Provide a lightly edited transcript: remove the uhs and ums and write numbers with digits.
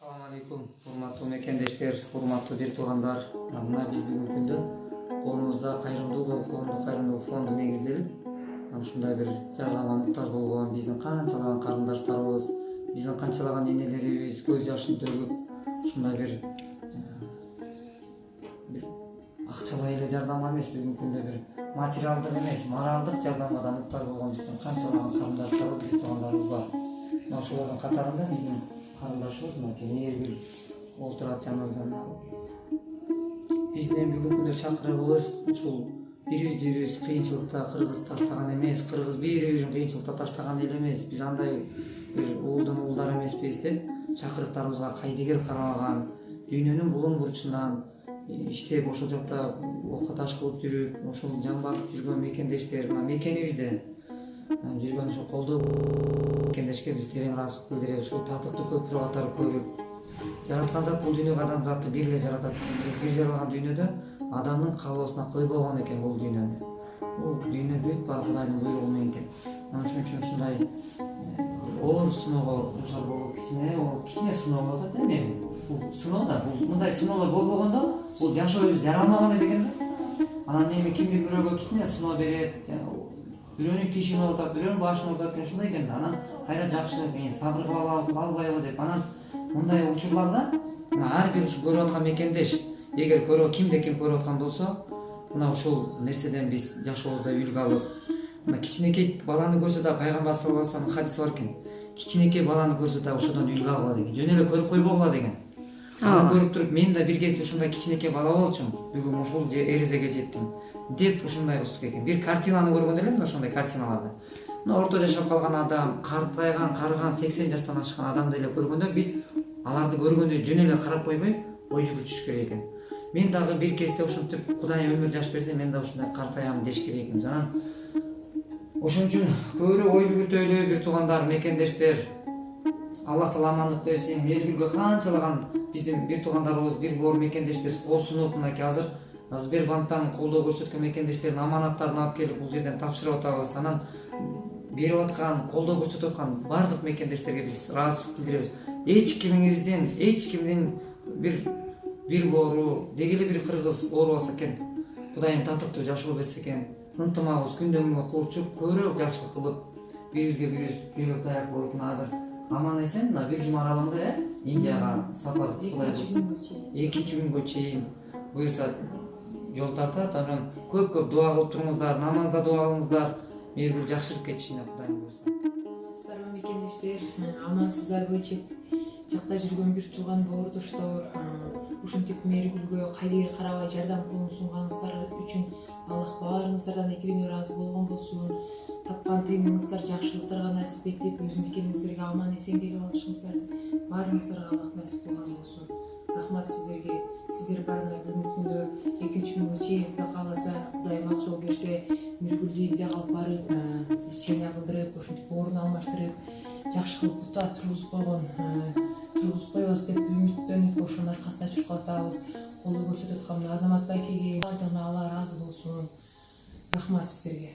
Assalamu alaikum, урматтуу мекендештер, урматтуу бир туугандар. Мына биз бүгүнкү күндө колумузда кайрымдуулук фонду негизделип, ушундай бир жардамга муктаж болгон биздин канчалаган карындаштарыбыз, биздин канчалаган энелерибиз көз жашын төгүп, ушундай бир акчалай эле жардамга эмес, бүгүнкү күндө бир материалдык эмес, моралдык жардамга да муктаж болгон биздин канчалаган карындаштарыбыз, бир туугандарыбыз бар. Мына ошолордун катарында биздин карындашыбыз мынакей Мээргүл отурат жаныбызда. Биздин бүгүнкү күндө чакырыгыбыз ушул бири-бирибиз кыйынчылыкта кыргыз таштаган эмес, кыргыз бири-бирин кыйынчылыкта таштаган эл эмес, биз андай бир уулдун уулдары эмеспиз деп чакырыктарыбызга кайдыгер карабаган, дүйнөнүн булуң бурчунан иштеп ошол жакта окко таш кылып жүрүп, ошол жан багып жүргөн мекендештер, мына мекенибизде жүргөн ошо колдоо мекендешке биз терең ыраазычылык билдиребиз. Ушул татыктуу көпүрө катары көрүп, жараткан зат бул дүйнөгө адамзатты бир эле жаратат. Бир жаралган дүйнөдө адамдын каалоосуна койбогон экен бул дүйнөнү. Бул дүйнө бүт баары Кудайдын буйругу менен экен. Ошон үчүн ушундай оор сыноого душар болуп, кичине сыноо болот эми. Бул сыноо да, бул мындай сыноолор болбогондо бул жашообуз жаралмаган эмес экен да. Анан эми кимдир бирөөгө кичине сыноо берет, бирөөнүн тишин оорутат, бирөөнүн башын оорутат экен, ушундай экен да. Анан кайра жакшылап сабыр кыла албайбы деп, анан мындай учурларда ар бир ушу көрүп аткан мекендеш, эгер кимде ким көрүп аткан болсо, мына ушул нерседен биз жашообузда үлгү алып, мына кичинекей баланы көрсө да пайгамбар саллаллаху алейхи вассалам хадиси бар экен. Кичинекей баланы көрсө да ошодон үлгү алгыла деген. Жөн эле көрүп койбогула деген. Аны көрүп туруп мен да бир кезде ушундай кичинекей бала болчумун, бүгүн ушул эрезеге жеттим деп ушундай кылыш керек экен. Бир картинаны көргөн элем да, ошондой картиналарды. Мына орто жашап калган адам, картайган, карыган 80 жаштан ашкан адамды эле көргөндө биз аларды көргөндө жөн эле карап койбой, ой жүгүртүш керек экен. Мен дагы бир кезде ушинтип Кудай өмүр жаш берсе, мен да ушундай картаям деш керек экенбиз. Анан ошон үчүн көбүрөөк ой жүгүртөлү бир туугандар, мекендештер. Аллах таала амандык берсин. Мезгилге канчалаган биздин бир туугандарыбыз, бир боор мекендештер кол сунуп, мынакей азыр Сбербанктан колдоо көрсөткөн мекендештердин аманаттарын алып келип бул жерден тапшырып атабыз. Анан берип аткан, колдоо көрсөтүп аткан бардык мекендештерге биз ыраазычылык билдиребиз. Эч кимдин бир боору, деги эле бир кыргыз оорубаса экен, Кудайым татыктуу жашоо берсе экен, ынтымагыбыз күндөн күнгө курчуп, көбүрөөк жакшылык кылып, бирибизге бирибиз көйгөй таяк болуп, азыр аман эсен мына бир жума аралыгында Индияга сапар кылай болсо 2 күнгө чейин буюрса жол тартат. Анан көп дуа кылып туруңуздар, намазда дуа кылыңыздар. Мээргүл жакшырып кетишине Кудайым буйрса. Сарба мекендештер, амансыздарбы, чет жакта жүргөн бир тууган боордоштор, ушинтип Мээргүлгө кайдыгер карабай жардам колун сунганыңыздар үчүн Аллах баарыңыздардан экирине ыраазы болгон болсун. Тапкан тыйыныңыздар жакшылыктарга насип этип, өз мекениңиздерге аман эсен келип алышыңыздар баарыңыздарга Аллах насип кылган болсун. Рахмат сиздерге. Сиздер бар мына бүгүнкү күндө 2 күнгө чейин Кудай кааласа, Кудайым ак жол берсе, Миргүлдү Индияга алып барып, лечение кылдырып, ошентип орун алмаштырып, жакшы кылып бутта тургузуп коебуз деп үмүттөнүп, ошонун аркасында чуркалатабыз. Колдоо көрсөтүп аткан Азамат байкеге Алла ыраазы болсун. Рахмат сиздерге.